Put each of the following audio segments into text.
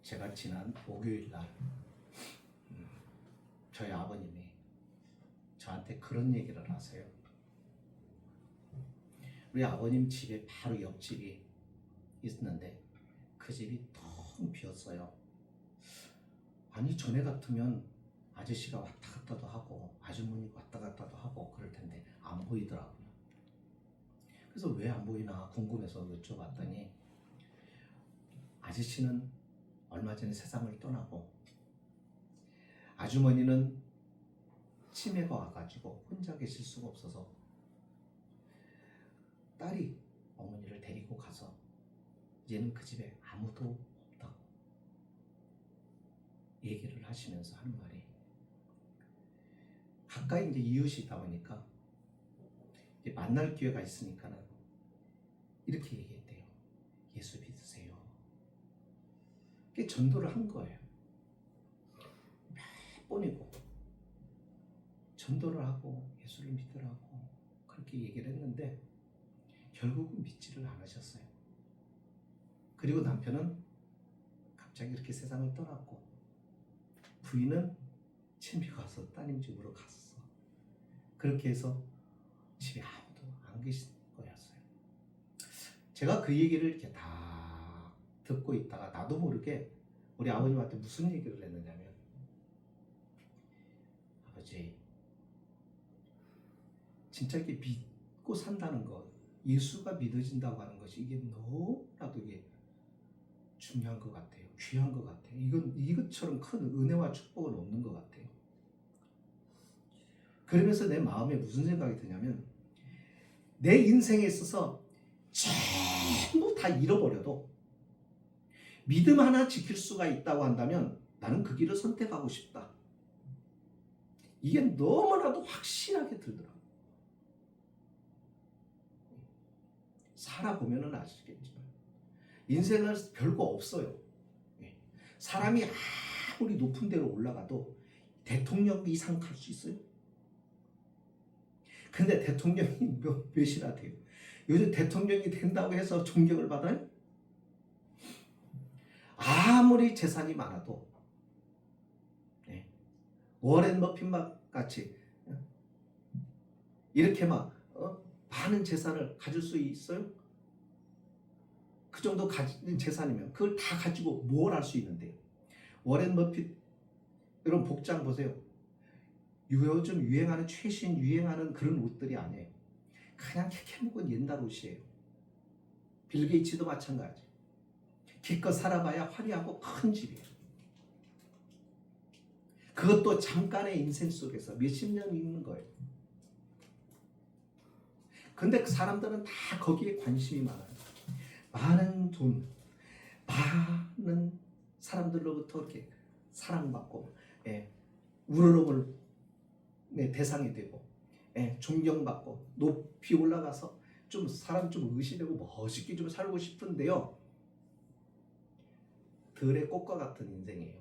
제가 지난 목요일 날 저희 아버님이 저한테 그런 얘기를 하세요. 우리 아버님 집에 바로 옆집이 있는데 그 집이 텅 비었어요. 아니 전에 같으면 아저씨가 왔다 갔다도 하고 아주머니가 왔다 갔다도 하고 그럴 텐데 안 보이더라고요. 그래서 왜 안 보이나 궁금해서 여쭤봤더니 아저씨는 얼마 전에 세상을 떠나고 아주머니는 치매가 와가지고 혼자 계실 수가 없어서 딸이 어머니를 데리고 가서 이제는 그 집에 아무도 없다고 얘기를 하시면서 하는 말이, 가까이 이제 이웃이다 보니까 이제 만날 기회가 있으니까는 이렇게 얘기했대요. 예수 믿으세요. 그게 전도를 한 거예요. 몇 번이고 전도를 하고 예수를 믿으라고 그렇게 얘기를 했는데 결국은 믿지를 않으셨어요. 그리고 남편은 갑자기 이렇게 세상을 떠났고 부인은 친비가 와서 따님 집으로 갔어. 그렇게 해서 집에 아무도 안 계신 거였어요. 제가 그 얘기를 이렇게 다 듣고 있다가 나도 모르게 우리 아버님한테 무슨 얘기를 했느냐면, 아버지 진짜 이렇게 믿고 산다는 것, 예수가 믿어진다고 하는 것이 이게 너무나도 이게 중요한 것 같아요. 귀한 것 같아요. 이것처럼 큰 은혜와 축복은 없는 것 같아요. 그러면서 내 마음에 무슨 생각이 드냐면, 내 인생에 있어서 전부 다 잃어버려도 믿음 하나 지킬 수가 있다고 한다면 나는 그 길을 선택하고 싶다. 이게 너무나도 확실하게 들더라고요. 살아보면은 아시겠지만 인생은 별거 없어요. 사람이 아무리 높은 데로 올라가도 대통령 이상 갈 수 있어요. 근데 대통령이 몇이나 돼요? 요즘 대통령이 된다고 해서 존경을 받아요? 아무리 재산이 많아도 워렌 버핏 같이 이렇게 막 많은 재산을 가질 수 있어요? 그 정도 가진 재산이면 그걸 다 가지고 뭘 할 수 있는데요? 워렌 버핏 이런 복장 보세요. 요즘 유행하는 최신 유행하는 그런 옷들이 아니에요. 그냥 캐캐묵은 옛날 옷이에요. 빌 게이츠도 마찬가지. 기껏 살아봐야 화려하고 큰 집이에요. 그것도 잠깐의 인생 속에서 몇십 년 있는 거예요. 근데 그 사람들은 다 거기에 관심이 많아요. 많은 돈, 많은 사람들로부터 이렇게 사랑받고, 우러러볼 대상이 되고, 존경받고, 높이 올라가서 좀 사람 좀 의식되고 멋있게 좀 살고 싶은데요. 들의 꽃과 같은 인생이에요.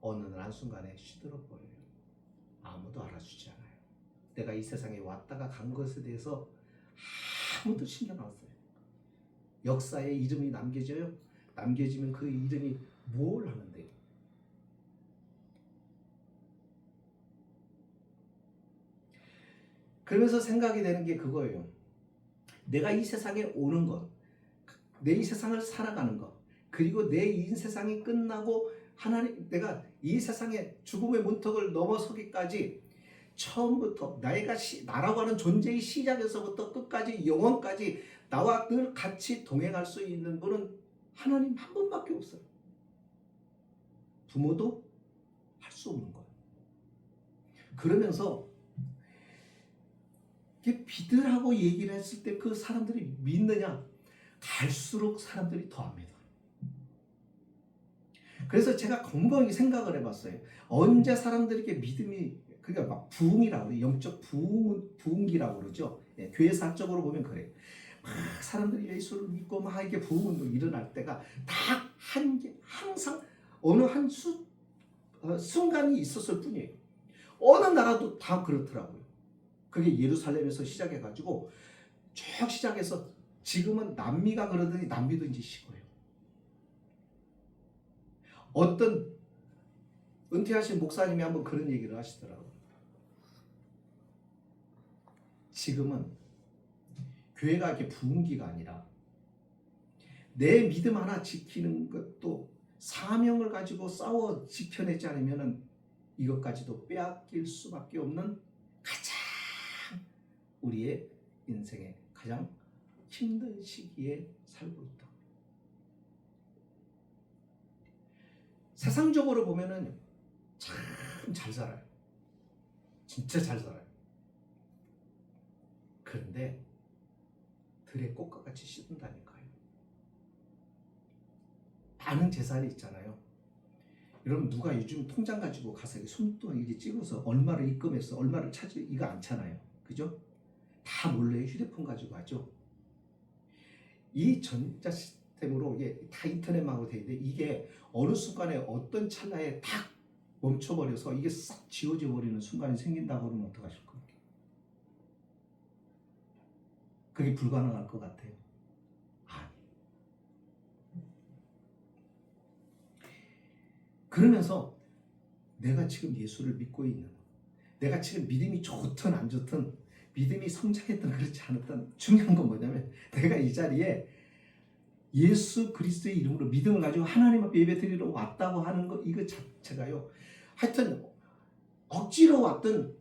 어느 날 한순간에 시들어버려요. 아무도 알아주지 않아요. 내가 이 세상에 왔다가 간 것에 대해서 아무도 신경 안 써요. 역사에 이름이 남겨져요. 남겨지면 그 이름이 뭘 하는데요? 그러면서 생각이 되는 게 그거예요. 내가 이 세상에 오는 것, 내 이 세상을 살아가는 것, 그리고 내 이 세상이 끝나고 하나님, 내가 이 세상의 죽음의 문턱을 넘어서기까지 처음부터 나라고 하는 존재의 시작에서부터 끝까지 영원까지 나와 늘 같이 동행할 수 있는 분은 하나님 한 분밖에 없어요. 부모도 할 수 없는 거예요. 그러면서 믿으라고 얘기를 했을 때 그 사람들이 믿느냐? 갈수록 사람들이 더 안 믿어요. 그래서 제가 곰곰이 생각을 해봤어요. 언제 사람들에게 믿음이, 그러니까 막 부흥이라고 그래요. 영적 부흥기라고 그러죠. 교회사적으로 보면 그래요. 막 사람들이 예수를 믿고 막 이렇게 부흥운동 일어날 때가 딱 항상 어느 한 순간이 있었을 뿐이에요. 어느 나라도 다 그렇더라고요. 그게 예루살렘에서 시작해가지고 쭉 시작해서 지금은 남미가 그러더니 남미도 이제 식어요. 어떤 은퇴하신 목사님이 한번 그런 얘기를 하시더라고요. 지금은 교회가 이렇게 부흥기가 아니라 내 믿음 하나 지키는 것도 사명을 가지고 싸워 지켜내지 않으면 이것까지도 빼앗길 수밖에 없는 가장 우리의 인생의 가장 힘든 시기에 살고 있다. 세상적으로 보면은 참 잘 살아요. 진짜 잘 살아요. 그런데 들에 꽃과 같이 씻는다니까요. 많은 재산이 있잖아요. 여러분 누가 요즘 통장 가지고 가서 손등에 이렇게 찍어서 얼마를 입금해서 얼마를 차지 이거 않잖아요. 그죠? 다 몰래 휴대폰 가지고 하죠. 이 전자 시스템으로 이게 다 인터넷망으로 되어 있는데 이게 어느 순간에 어떤 찰나에 딱 멈춰버려서 이게 싹 지워져 버리는 순간이 생긴다고 그러면 어떡하실 거예요? 그게 불가능할 것 같아요. 아니. 그러면서 내가 지금 예수를 믿고 있는, 내가 지금 믿음이 좋든 안 좋든, 믿음이 성장했든 그렇지 않았든 중요한 건 뭐냐면 내가 이 자리에 예수 그리스도의 이름으로 믿음을 가지고 하나님 앞에 예배 드리러 왔다고 하는 거 이거 자체가요. 하여튼 억지로 왔든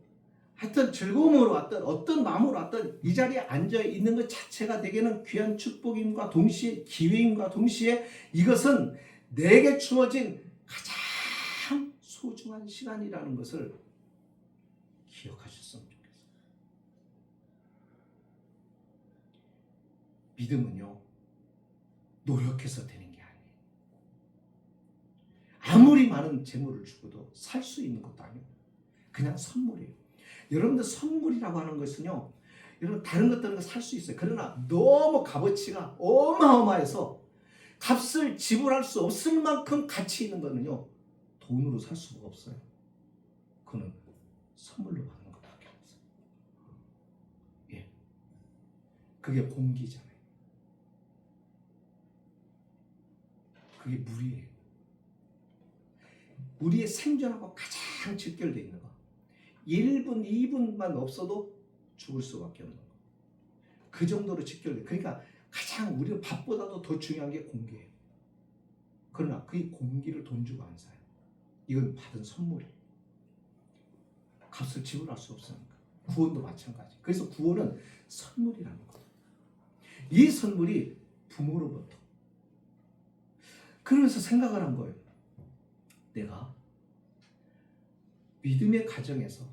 하여튼 즐거움으로 왔든 어떤 마음으로 왔든 이 자리에 앉아 있는 것 자체가 내게는 귀한 축복임과 동시에 기회임과 동시에 이것은 내게 주어진 가장 소중한 시간이라는 것을 기억하셨으면 좋겠어요. 믿음은요, 노력해서 되는 게 아니에요. 아무리 많은 재물을 주고도 살 수 있는 것도 아니에요. 그냥 선물이에요. 여러분들 선물이라고 하는 것은요, 여러분 다른 것들은 살 수 있어요. 그러나 너무 값어치가 어마어마해서 값을 지불할 수 없을 만큼 가치 있는 거는요, 돈으로 살 수가 없어요. 그거는 선물로 받는 것밖에 없어요. 예, 그게 공기잖아요. 그게 물이에요. 우리의 생존하고 가장 직결되어 있는 거. 1분, 2분만 없어도 죽을 수밖에 없는 거. 그 정도로 직결돼. 그러니까 가장 우리는 밥보다도 더 중요한 게 공기예요. 그러나 그 공기를 돈 주고 안 사요. 이건 받은 선물이에요. 값을 지불할 수 없으니까. 구원도 마찬가지. 그래서 구원은 선물이라는 거예요. 이 선물이 부모로부터. 그러면서 생각을 한 거예요. 내가 믿음의 가정에서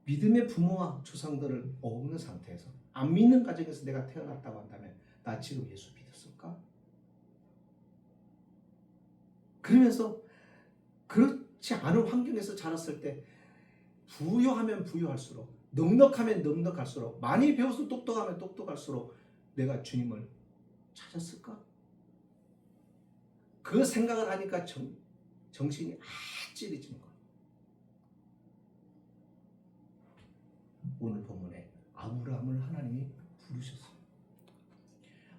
믿음의 부모와 조상들을 없는 상태에서 안 믿는 가정에서 내가 태어났다고 한다면 나 지금 예수 믿었을까? 그러면서 그렇지 않은 환경에서 자랐을 때 부유하면 부유할수록 넉넉하면 넉넉할수록 많이 배워서 똑똑하면 똑똑할수록 내가 주님을 찾았을까? 그 생각을 하니까 정신이 찌릿해지는 거예요. 오늘 본문에 아브라함을 하나님이 부르셨어요.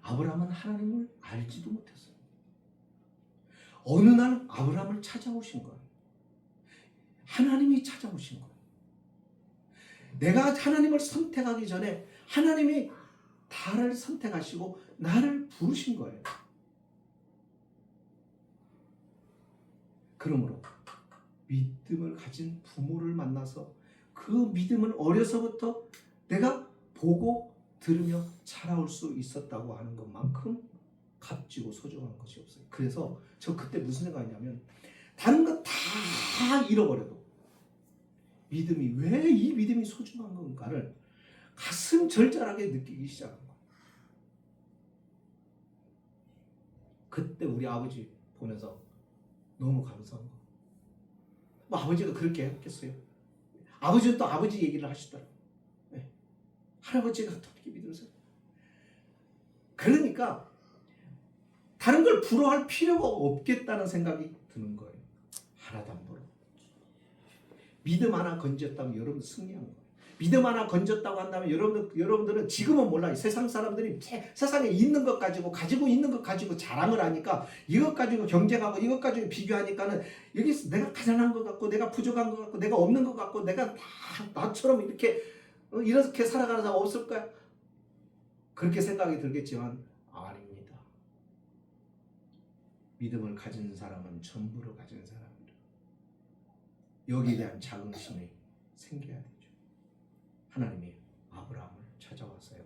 아브라함은 하나님을 알지도 못했어요. 어느 날 아브라함을 찾아오신 거예요. 하나님이 찾아오신 거예요. 내가 하나님을 선택하기 전에 하나님이 나를 선택하시고 나를 부르신 거예요. 그러므로 믿음을 가진 부모를 만나서 그 믿음을 어려서부터 내가 보고 들으며 자라올 수 있었다고 하는 것만큼 값지고 소중한 것이 없어요. 그래서 저 그때 무슨 생각이냐면 다른 거 다 잃어버려도 믿음이 왜 이 믿음이 소중한 건가를 가슴 절절하게 느끼기 시작한 거예요. 그때 우리 아버지 보면서 너무 감사한 거. 뭐 아버지가 그렇게 했겠어요? 아버지는 또 아버지 얘기를 하시더라고요. 네. 할아버지가 어떻게 믿으면서. 그러니까 다른 걸 부러워할 필요가 없겠다는 생각이 드는 거예요. 하나도 안 부러워. 믿음 하나 건졌다면 여러분 승리한 거예요. 믿음 하나 건졌다고 한다면 여러분들은 지금은 몰라요. 세상 사람들이 세상에 있는 것 가지고 있는 것 가지고 자랑을 하니까 이것 가지고 경쟁하고 이것 가지고 비교하니까는 여기서 내가 가난한 것 같고 내가 부족한 것 같고 내가 없는 것 같고 내가 다 나처럼 이렇게 살아가는 사람 없을까? 그렇게 생각이 들겠지만 아닙니다. 믿음을 가진 사람은 전부를 가진 사람입니다. 여기에 대한 자긍심이 생겨야 되죠. 하나님이 아브라함을 찾아왔어요.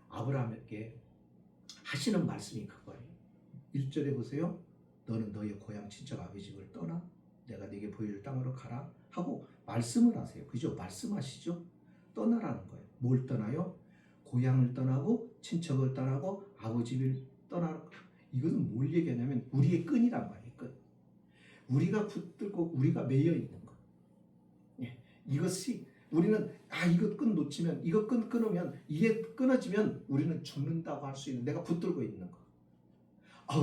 아브라함에게 하시는 말씀이 그거예요. 1절에 보세요. 너는 너의 고향 친척 아버지 집을 떠나 내가 네게 보여줄 땅으로 가라 하고 말씀을 하세요. 그죠? 말씀하시죠? 떠나라는 거예요. 뭘 떠나요? 고향을 떠나고 친척을 떠나고 아버지 집을 떠나라. 이것은 뭘 얘기하냐면 우리의 끈이란 말이에요. 끈. 우리가 붙들고 우리가 매여 있는 것. 예. 이것이 우리는 이거 끈 놓치면 이거 끈 끊으면 이게 끊어지면 우리는 죽는다고 할 수 있는 내가 붙들고 있는 거.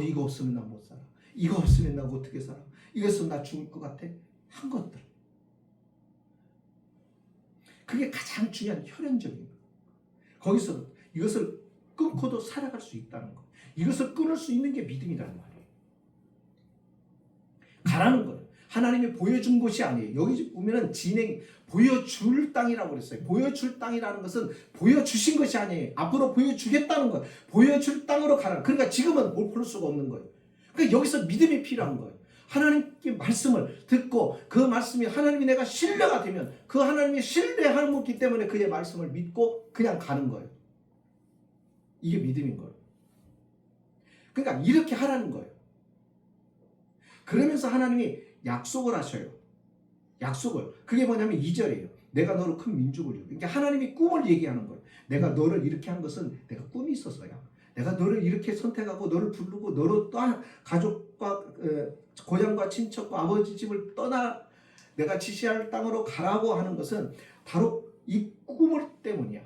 이거 없으면 나 못 살아. 이거 없으면 나 어떻게 살아. 이거 없으면 나 죽을 것 같아. 한 것들. 그게 가장 중요한 혈연적인 거. 거기서 이것을 끊고도 살아갈 수 있다는 거. 이것을 끊을 수 있는 게 믿음이라는 말이에요. 가라는 거예요. 하나님이 보여준 곳이 아니에요. 여기 보면은 보여줄 땅이라고 그랬어요. 보여줄 땅이라는 것은 보여주신 것이 아니에요. 앞으로 보여주겠다는 거예요. 보여줄 땅으로 가라. 그러니까 지금은 못 볼 수가 없는 거예요. 그러니까 여기서 믿음이 필요한 거예요. 하나님의 말씀을 듣고 그 말씀이 하나님이 내가 신뢰가 되면 그 하나님이 신뢰하는 거기 때문에 그의 말씀을 믿고 그냥 가는 거예요. 이게 믿음인 거예요. 그러니까 이렇게 하라는 거예요. 그러면서 하나님이 약속을 하셔요. 약속을. 그게 뭐냐면 2절이에요. 내가 너로 큰 민족을 이루고. 그러니까 하나님이 꿈을 얘기하는 거예요. 내가 너를 이렇게 한 것은 내가 꿈이 있어서야. 내가 너를 이렇게 선택하고 너를 부르고 너로 또 가족과 고향과 친척과 아버지 집을 떠나 내가 지시할 땅으로 가라고 하는 것은 바로 이 꿈을 때문이야.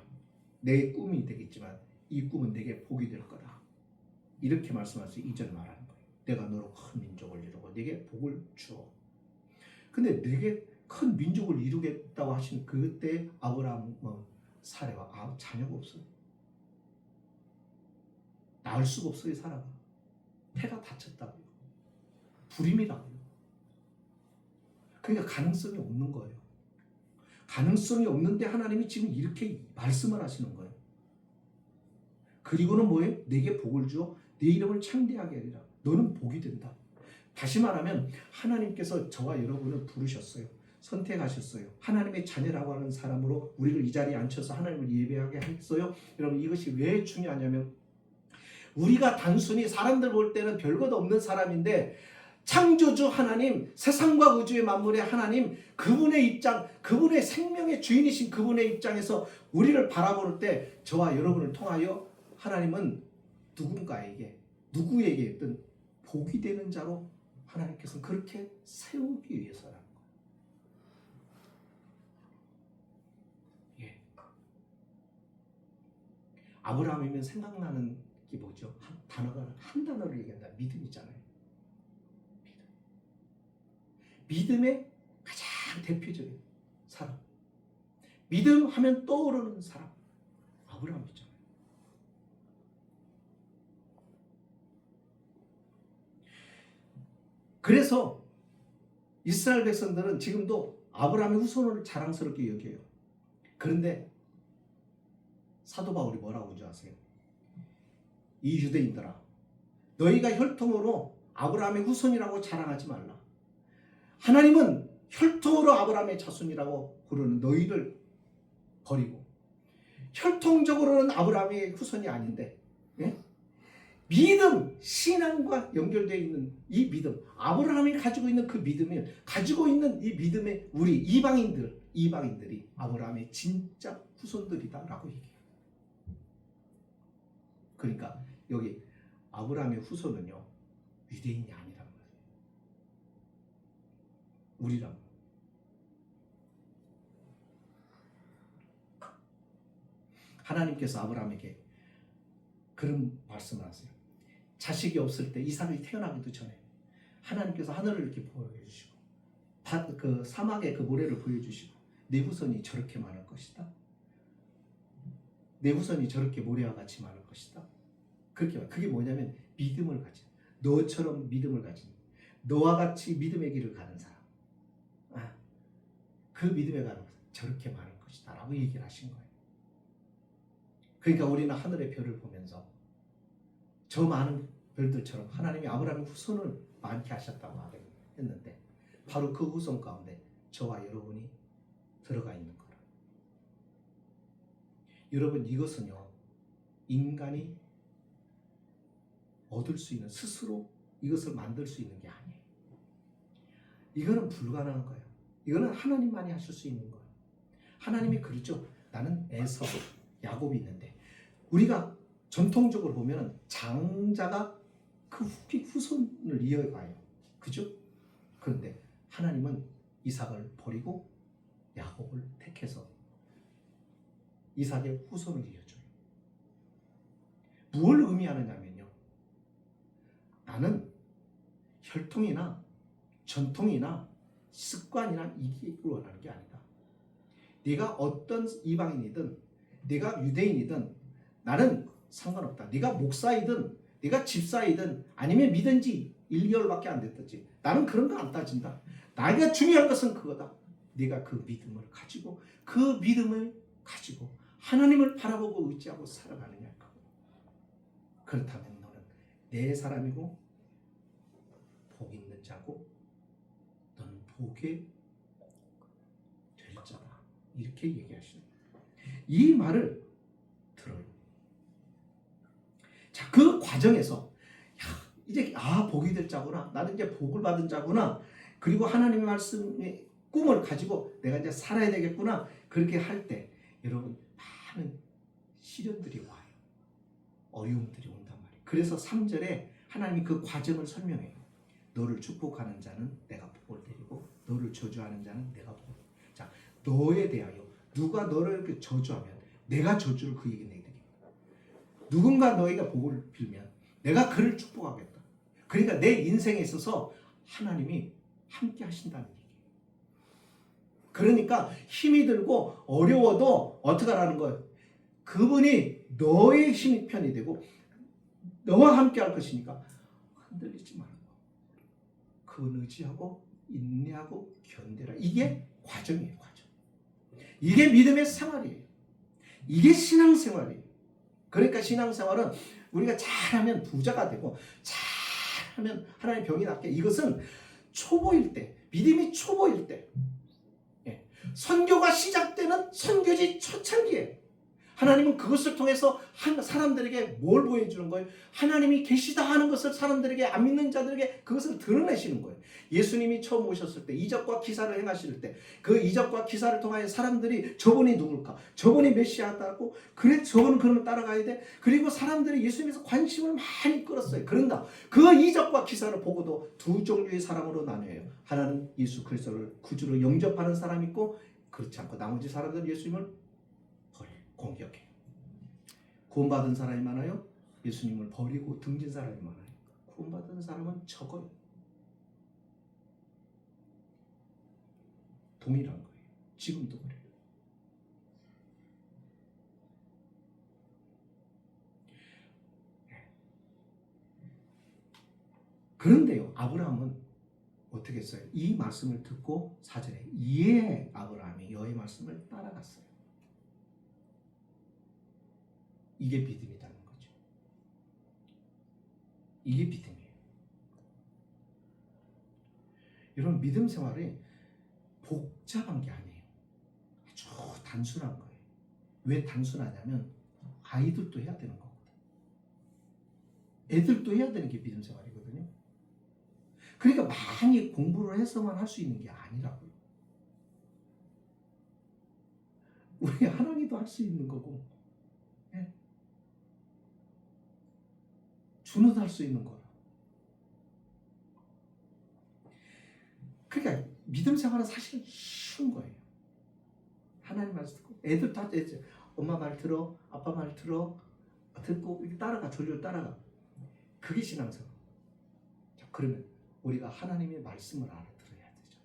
내 꿈이 되겠지만 이 꿈은 내게 복이 될 거다. 이렇게 말씀하셔서 2절 말하는 거예요. 내가 너로 큰 민족을 이루고 내게 복을 주어. 근데 내게 큰 민족을 이루겠다고 하신 그때 아브라함 사례와 자녀가 없어요. 낳을 수가 없어요. 사라가. 태가 다쳤다고요. 불임이라고요. 그러니까 가능성이 없는 거예요. 가능성이 없는데 하나님이 지금 이렇게 말씀을 하시는 거예요. 그리고는 뭐예요? 내게 복을 주어 내 이름을 창대하게 하리라. 너는 복이 된다. 다시 말하면 하나님께서 저와 여러분을 부르셨어요. 선택하셨어요. 하나님의 자녀라고 하는 사람으로 우리를 이 자리에 앉혀서 하나님을 예배하게 했어요. 여러분 이것이 왜 중요하냐면 우리가 단순히 사람들 볼 때는 별것 없는 사람인데 창조주 하나님, 세상과 우주의 만물의 하나님, 그분의 입장, 그분의 생명의 주인이신 그분의 입장에서 우리를 바라볼 때 저와 여러분을 통하여 하나님은 누구에게든 복이 되는 자로 하나님께서는 그렇게 세우기 위해서라는 거예요. 예. 아브라함이면 생각나는 게 뭐죠? 한 단어를 얘기한다. 믿음이잖아요. 믿음의 가장 대표적인 사람. 믿음 하면 떠오르는 사람. 아브라함이잖아요. 그래서 이스라엘 백성들은 지금도 아브라함의 후손을 자랑스럽게 여겨요. 그런데 사도 바울이 뭐라고 하는지 아세요? 이 유대인들아, 너희가 혈통으로 아브라함의 후손이라고 자랑하지 말라. 하나님은 혈통으로 아브라함의 자손이라고 부르는 너희를 버리고 혈통적으로는 아브라함의 후손이 아닌데 믿음, 신앙과 연결되어 있는 이 믿음, 아브라함이 가지고 있는 그 믿음이 가지고 있는 이 믿음의 우리 이방인들이 아브라함의 진짜 후손들이다라고 얘기해요. 그러니까 여기 아브라함의 후손은요 유대인이 아니란 말이에요. 우리란 말이에요. 하나님께서 아브라함에게 그런 말씀을 하세요. 자식이 없을 때 이삭이 태어나기도 전에 하나님께서 하늘을 이렇게 보여주시고 그 사막의 그 모래를 보여주시고 내 후손이 저렇게 많을 것이다. 내 후손이 저렇게 모래와 같이 많을 것이다. 그게 뭐냐면 믿음을 가진, 너처럼 믿음을 가진, 너와 같이 믿음의 길을 가는 사람, 그 믿음에 가는 저렇게 많을 것이다 라고 얘기를 하신 거예요. 그러니까 우리는 하늘의 별을 보면서 저 많은 별들처럼 하나님이 아브라함의 후손을 많게 하셨다고 했는데 바로 그 후손 가운데 저와 여러분이 들어가 있는 거라. 여러분, 이것은요, 인간이 얻을 수 있는, 스스로 이것을 만들 수 있는 게 아니에요. 이거는 불가능한 거예요. 이거는 하나님만이 하실 수 있는 거예요. 하나님이 그러죠. 나는 에서, 야곱이 있는데, 우리가 전통적으로 보면 장자가 그 후손을 이어가요. 그죠? 그런데 하나님은 이삭을 버리고 야곱을 택해서 이삭의 후손을 이어줘요. 무엇을 의미하느냐면요, 나는 혈통이나 전통이나 습관이나 이게 원하는 게 아니다. 네가 어떤 이방인이든 네가 유대인이든 나는 상관없다. 네가 목사이든 네가 집사이든 아니면 믿은지 1개월밖에 안 됐든지 나는 그런 거 안 따진다. 나에게 중요한 것은 그거다. 네가 그 믿음을 가지고 하나님을 바라보고 의지하고 살아가느냐. 그렇다면 너는 내 사람이고 복 있는 자고 너는 복에 될 자다. 이렇게 얘기하시는 거예요. 이 말을 들어요. 자, 그 과정에서 이제 복이 될 자구나. 나는 이제 복을 받은 자구나. 그리고 하나님의 말씀의 꿈을 가지고 내가 이제 살아야 되겠구나. 그렇게 할 때 여러분 많은 시련들이 와요. 어려움들이 온단 말이에요. 그래서 3절에 하나님이 그 과정을 설명해요. 너를 축복하는 자는 내가 복을 드리고 너를 저주하는 자는 내가 복을 드리고. 자, 너에 대하여 누가 너를 이렇게 저주하면 내가 저주를 그에게 내드립니다. 누군가 너희가 복을 빌면 내가 그를 축복하겠다. 그러니까 내 인생에 있어서 하나님이 함께 하신다는 얘기예요. 그러니까 힘이 들고 어려워도 어떻게 하라는 거예요? 그분이 너의 힘이 편이 되고 너와 함께 할 것이니까 흔들리지 말고 그분 의지하고 인내하고 견뎌라. 이게 과정이에요. 과정. 이게 믿음의 생활이에요. 이게 신앙생활이에요. 그러니까 신앙생활은 우리가 잘하면 부자가 되고 잘하면 하나님 병이 낫게, 이것은 초보일 때, 믿음이 초보일 때, 선교가 시작되는 선교지 초창기에 하나님은 그것을 통해서 사람들에게 뭘 보여주는 거예요? 하나님이 계시다 하는 것을 사람들에게, 안 믿는 자들에게 그것을 드러내시는 거예요. 예수님이 처음 오셨을 때 이적과 기사를 행하실 때 그 이적과 기사를 통하여 사람들이 저분이 누굴까? 저분이 메시아다고? 그래, 저분은 그러면 따라가야 돼? 그리고 사람들이 예수님에서 관심을 많이 끌었어요. 그런가? 그 이적과 기사를 보고도 두 종류의 사람으로 나뉘어요. 하나는 예수 그리스도를 구주로 영접하는 사람이 있고, 그렇지 않고 나머지 사람들은 예수님을 공격해요. 구원받은 사람이 많아요. 예수님을 버리고 등진 사람이 많아요. 구원받은 사람은 적어요. 동일한 거예요. 지금도 그래요. 그런데요, 아브라함은 어떻게 했어요? 이 말씀을 듣고 4절에 아브라함이 여호와의 말씀을 따라갔어요. 이게 믿음이라는 거죠. 이게 믿음이에요. 여러분, 믿음 생활이 복잡한 게 아니에요. 아주 단순한 거예요. 왜 단순하냐면 아이들도 해야 되는 거거든요. 애들도 해야 되는 게 믿음 생활이거든요. 그러니까 많이 공부를 해서만 할 수 있는 게 아니라고요. 우리 하나님도 할 수 있는 거고, 준호도 할 수 있는 거라. 그러니까 믿음 생활은 사실 쉬운 거예요. 하나님 말씀 듣고, 애들 다 엄마 말 들어, 아빠 말 듣고 따라가, 졸졸 따라가. 그게 신앙생활. 자, 그러면 우리가 하나님의 말씀을 알아들어야 되죠.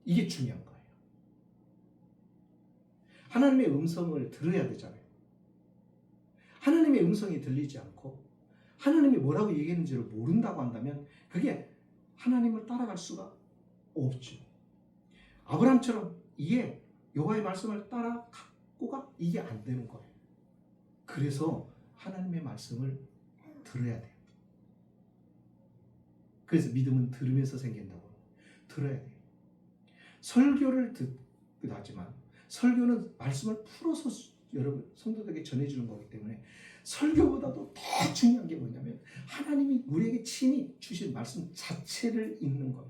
이게 중요한 거예요. 하나님의 음성을 들어야 되잖아요. 하나님의 음성이 들리지 않고 하나님이 뭐라고 얘기했는지를 모른다고 한다면 그게 하나님을 따라갈 수가 없죠. 아브라함처럼 이게 여호와의 말씀을 따라가고가 이게 안 되는 거예요. 그래서 하나님의 말씀을 들어야 돼요. 그래서 믿음은 들으면서 생긴다고. 들어야 돼요. 설교를 듣기도 하지만 설교는 말씀을 풀어서 여러분 성도들에게 전해주는 거기 때문에 설교보다도 더 중요한 게 뭐냐면 하나님이 우리에게 친히 주신 말씀 자체를 읽는 거예요.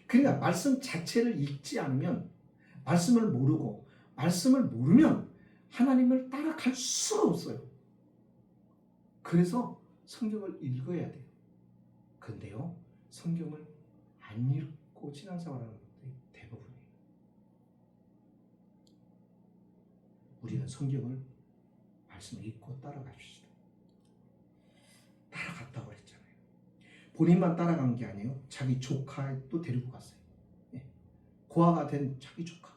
그러니까 말씀 자체를 읽지 않으면 말씀을 모르고 말씀을 모르면 하나님을 따라갈 수가 없어요. 그래서 성경을 읽어야 돼요. 근데요, 성경을 안 읽고 신앙생활하는 것들이 대부분이에요. 우리는 성경을 말씀을 읽고 따라갑시다. 따라갔다고 했잖아요. 본인만 따라간 게 아니에요. 자기 조카도 데리고 갔어요. 고아가 된 자기 조카.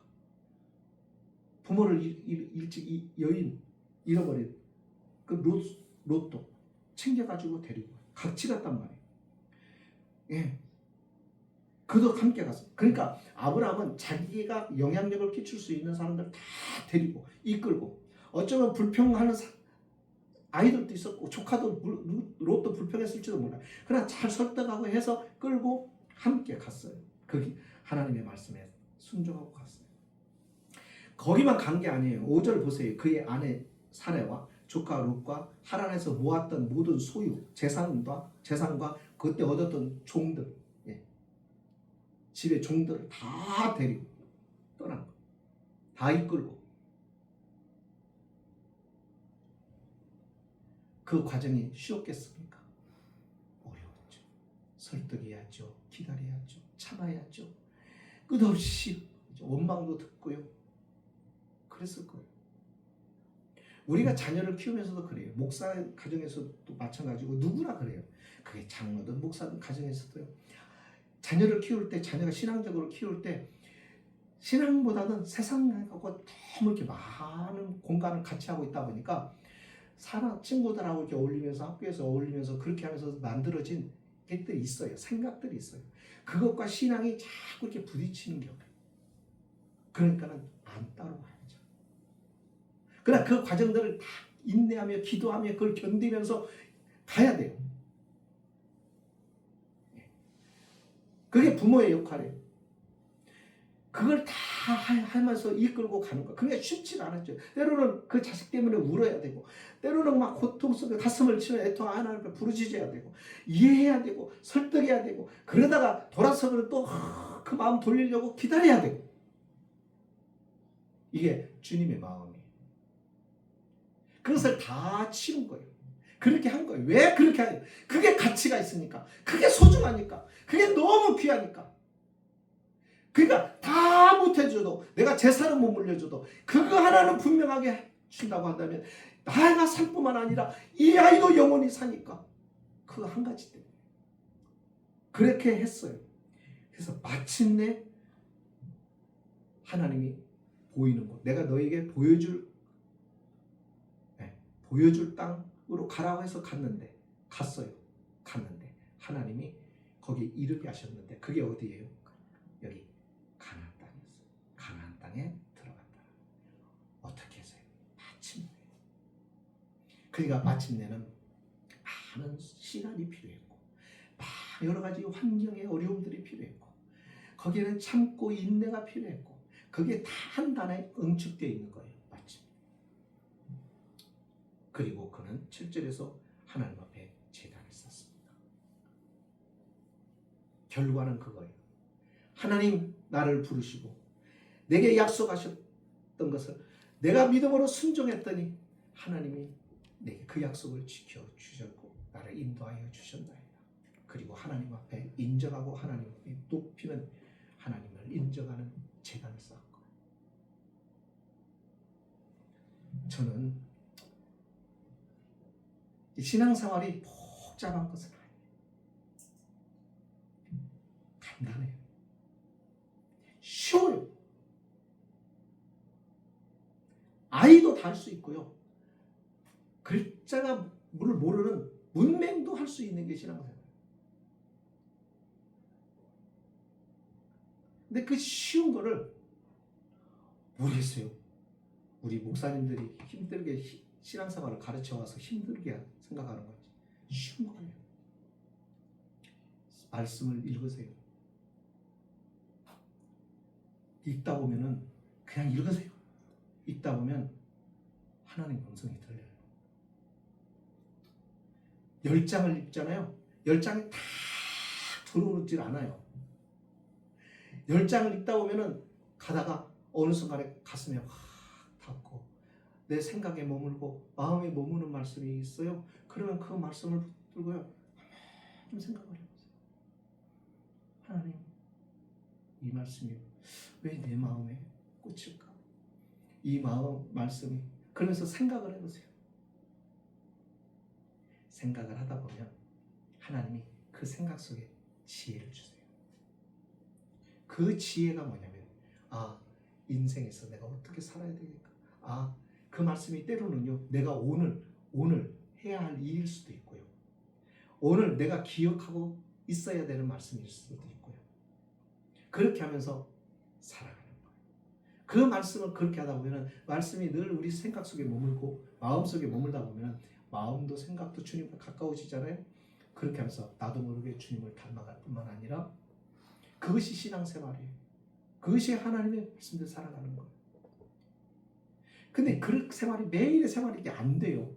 부모를 일찍 여인 잃어버린 그 롯도 챙겨가지고 데리고 같이 갔단 말이에요. 예. 그도 함께 갔어요. 그러니까 아브라함은 자기가 영향력을 끼칠 수 있는 사람들 다 데리고 이끌고 어쩌면 불평하는 아이들도 있었고 조카도 롯도 불평했을지도 몰라요. 그러나 잘 설득하고 해서 끌고 함께 갔어요. 거기 하나님의 말씀에 순종하고 갔어요. 거기만 간 게 아니에요. 5절 보세요. 그의 아내 사레와 조카 롯과 하란에서 모았던 모든 소유, 재산과 그때 얻었던 종들, 집의 종들을 다 데리고 떠난 거예요. 다 이끌고. 그 과정이 쉬웠겠습니까? 어려웠죠. 설득해야죠. 기다려야죠. 참아야죠. 끝없이 원망도 듣고요. 그랬을 거예요. 우리가 자녀를 키우면서도 그래요. 목사 가정에서도 마찬가지고 누구나 그래요. 그게 장로든 목사든 가정에서도요. 자녀를 키울 때, 자녀가 신앙적으로 키울 때 신앙보다는 세상하고 너무 이렇게 많은 공간을 같이 하고 있다 보니까 사람 친구들하고 이렇게 어울리면서 학교에서 어울리면서 그렇게 하면서 만들어진 것들이 있어요. 생각들이 있어요. 그것과 신앙이 자꾸 이렇게 부딪히는 경우예요. 그러니까는 안 따라와야죠. 그러나 그 과정들을 다 인내하며 기도하며 그걸 견디면서 가야 돼요. 그게 부모의 역할이에요. 그걸 다 하면서 이끌고 가는 거. 그게 쉽지가 않았죠. 때로는 그 자식 때문에 울어야 되고, 때로는 막 고통 속에 가슴을 치며 애통 하나님을 부르짖어야 되고, 이해해야 되고, 설득해야 되고, 그러다가 돌아서면 또 그 마음 돌리려고 기다려야 되고. 이게 주님의 마음이에요. 그것을 다 치는 거예요. 그렇게 한 거예요. 왜 그렇게 하냐? 그게 가치가 있으니까. 그게 소중하니까. 그게 너무 귀하니까. 그러니까 다 못해줘도 내가 재산은 못 물려줘도 그거 하나는 분명하게 준다고 한다면 나가 살 뿐만 아니라 이 아이도 영원히 사니까 그 한 가지 때문에 그렇게 했어요. 그래서 마침내 하나님이 보이는 곳, 내가 너에게 보여줄 땅으로 가라고 해서 갔어요. 갔는데 하나님이 거기 이르게 하셨는데 그게 어디예요? 여기 가나안 땅이었어요. 가나안 땅에 들어갔다. 어떻게 해서요? 마침내. 그러니까 마침내는 많은 시간이 필요했고 여러 가지 환경의 어려움들이 필요했고 거기에는 참고 인내가 필요했고 그게 다 한 단에 응축되어 있는 거예요. 마침내. 그리고 그는 7절에서 하나님 앞에 제단을 쌓습니다. 결과는 그거예요. 하나님 나를 부르시고 내게 약속하셨던 것을 내가 믿음으로 순종했더니 하나님이 내게 그 약속을 지켜주셨고 나를 인도하여 주셨나이다. 그리고 하나님 앞에 인정하고 하나님 앞에 높이는 하나님을 인정하는 제단을 쌓은 거예요. 저는 신앙생활이 복잡한 것은 아니에요. 간단해요. 쉬워요. 아이도 다 할 수 있고요. 글자가 물 모르는 문맹도 할 수 있는 게 신앙생활. 근데 그 쉬운 거를 모르겠어요. 우리 목사님들이 힘들게 신앙생활을 가르쳐 와서 힘들게 생각하는 거지. 쉬운 거예요. 말씀을 읽으세요. 읽다 보면은 그냥 읽으세요. 읽다 보면 하나님 음성이 들려요. 10장을 읽잖아요. 10장이 다 들어오질 않아요. 10장을 읽다 보면은 가다가 어느 순간에 가슴에 확 닿고 내 생각에 머물고 마음에 머무는 말씀이 있어요. 그러면 그 말씀을 붙들고요. 좀 생각을 해보세요. 하나님, 이 말씀이 왜 내 마음에 꽂힐까? 이 말씀이 그러면서 생각을 해보세요. 생각을 하다 보면 하나님이 그 생각 속에 지혜를 주세요. 그 지혜가 뭐냐면 인생에서 내가 어떻게 살아야 되겠까? 그 말씀이 때로는요 내가 오늘 해야 할 일일 수도 있고요. 오늘 내가 기억하고 있어야 되는 말씀일 수도 있고요. 그렇게 하면서 살아가는 거예요. 그 말씀을 그렇게 하다 보면 말씀이 늘 우리 생각 속에 머물고 마음 속에 머물다 보면 마음도 생각도 주님과 가까워지잖아요. 그렇게 하면서 나도 모르게 주님을 닮아갈 뿐만 아니라 그것이 신앙생활이에요. 그것이 하나님의 말씀대로 살아가는 거예요. 근데 그 생활이 매일의 생활이 이게 안 돼요.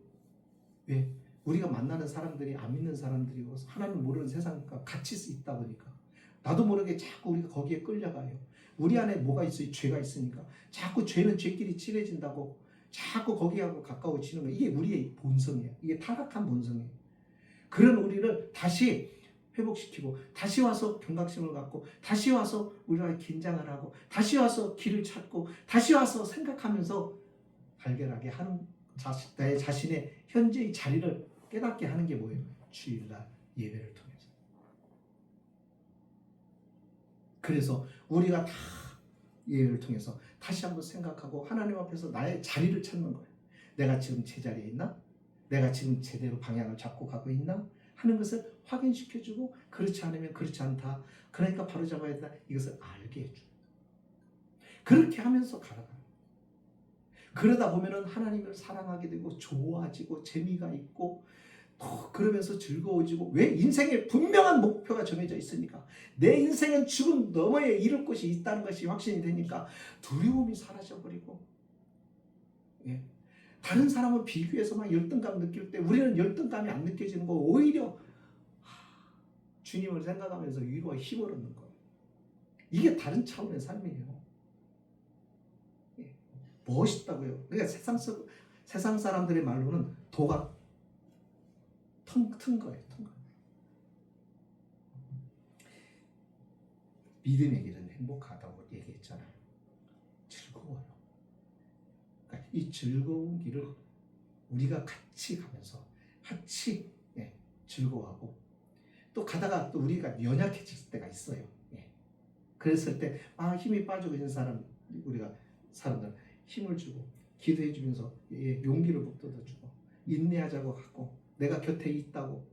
왜? 우리가 만나는 사람들이 안 믿는 사람들이고 하나님 모르는 세상과 같이 있다 보니까 나도 모르게 자꾸 우리가 거기에 끌려가요. 우리 안에 뭐가 있어요? 죄가 있으니까 자꾸 죄는 죄끼리 친해진다고 자꾸 거기하고 가까워지는 거예요. 이게 우리의 본성이에요. 이게 타락한 본성이에요. 그런 우리를 다시 회복시키고 다시 와서 경각심을 갖고 다시 와서 우리가 긴장을 하고 다시 와서 길을 찾고 다시 와서 생각하면서 발견하게 하는 나의 자신의 현재의 자리를 깨닫게 하는 게 뭐예요? 주일날 예배를 통해서. 그래서 우리가 다 예배를 통해서 다시 한번 생각하고 하나님 앞에서 나의 자리를 찾는 거예요. 내가 지금 제자리에 있나? 내가 지금 제대로 방향을 잡고 가고 있나? 하는 것을 확인시켜주고 그렇지 않으면 그렇지 않다. 그러니까 바로 잡아야 된다. 이것을 알게 해줘요. 그렇게 하면서 가라가요. 그러다 보면은 하나님을 사랑하게 되고 좋아지고 재미가 있고 또 그러면서 즐거워지고 왜? 인생에 분명한 목표가 정해져 있으니까 내 인생은 죽음 너머에 이룰 것이 있다는 것이 확신이 되니까 두려움이 사라져버리고 다른 사람은 비교해서 막 열등감 느낄 때 우리는 열등감이 안 느껴지는 거 오히려 주님을 생각하면서 위로와 힘을 얻는 거예요. 이게 다른 차원의 삶이에요. 멋있다고요. 그러니까 세상 사람들의 말로는 도가 튼 거예요. 믿음의 길은 행복하다고 얘기했잖아요. 즐거워요. 그러니까 이 즐거운 길을 우리가 같이 가면서 같이 즐거워하고 또 가다가 또 우리가 연약해질 때가 있어요. 그랬을 때 힘이 빠지고 있는 우리가 사람들 힘을 주고 기도해 주면서 용기를 북돋아주고 인내하자고 하고 내가 곁에 있다고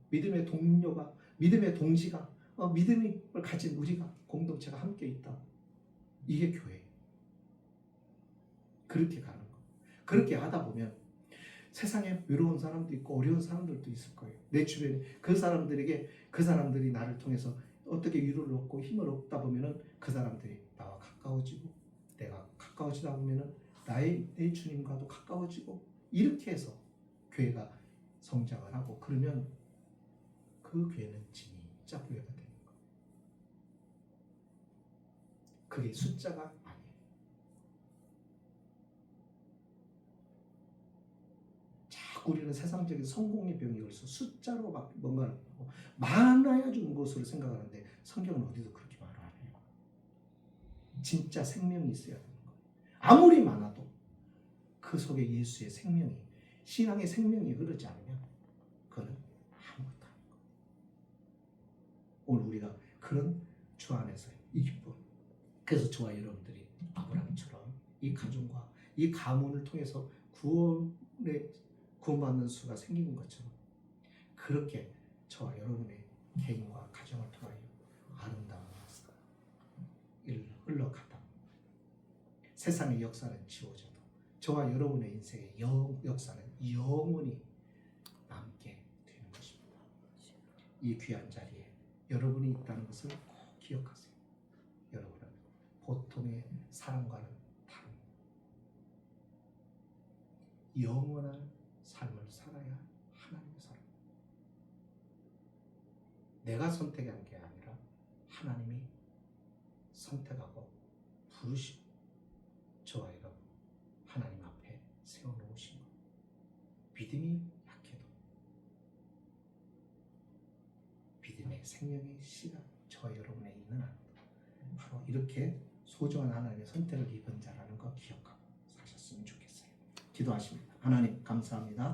믿음의 동료가 믿음의 동지가 믿음을 가진 우리가 공동체가 함께 있다. 이게 교회예요. 그렇게 가는 거. 그렇게 하다 보면 세상에 외로운 사람도 있고 어려운 사람들도 있을 거예요. 내 주변에 그 사람들이 나를 통해서 어떻게 위로를 얻고 힘을 얻다 보면은 그 사람들이 나와 가까워지고 내가 가까워지다 보면은 내 주님과도 가까워지고 이렇게 해서 교회가 성장을 하고 그러면 그 교회는 진짜 교회가 되는 거예요. 그게 숫자가 아니에요. 자꾸 우리는 세상적인 성공의 병이 걸려서 숫자로 막 뭔가를 하고 많아야 좋은 것으로 생각하는데 성경은 어디도 그렇게 말을 안 해요. 진짜 생명이 있어야 되는 거예요. 아무리 많아도 그 속에 예수의 생명이 신앙의 생명이 흐르지 않으면 그거는 아무것도 아닌 거예요. 오늘 우리가 그런 주 안에서 이 기쁨 그래서 저와 여러분들이 아브라함처럼 이 가정과 이 가문을 통해서 구원받는 수가 생기는 것처럼 그렇게 저와 여러분의 개인과 가정을 통하여 아름다운 일 흘러가다 세상의 역사는 지워져도 저와 여러분의 인생의 역사는 영원히 남게 되는 것입니다. 이 귀한 자리에 여러분이 있다는 것을 꼭 기억하세요. 여러분은 보통의 사람과는 다른 영원한 삶을 살아야 하나님의 사람. 내가 선택한 게 아니라 하나님이 선택하고 부르시고 저와 여러분 하나님 앞에 세워놓으신 것. 믿음이 약해도 믿음의 생명의 씨가 저와 여러분에 있는 한 바로 이렇게 소중한 하나님의 선택을 입은 자라는 거 기억하고 사셨으면 좋겠어요. 기도하십니다. 하나님 감사합니다.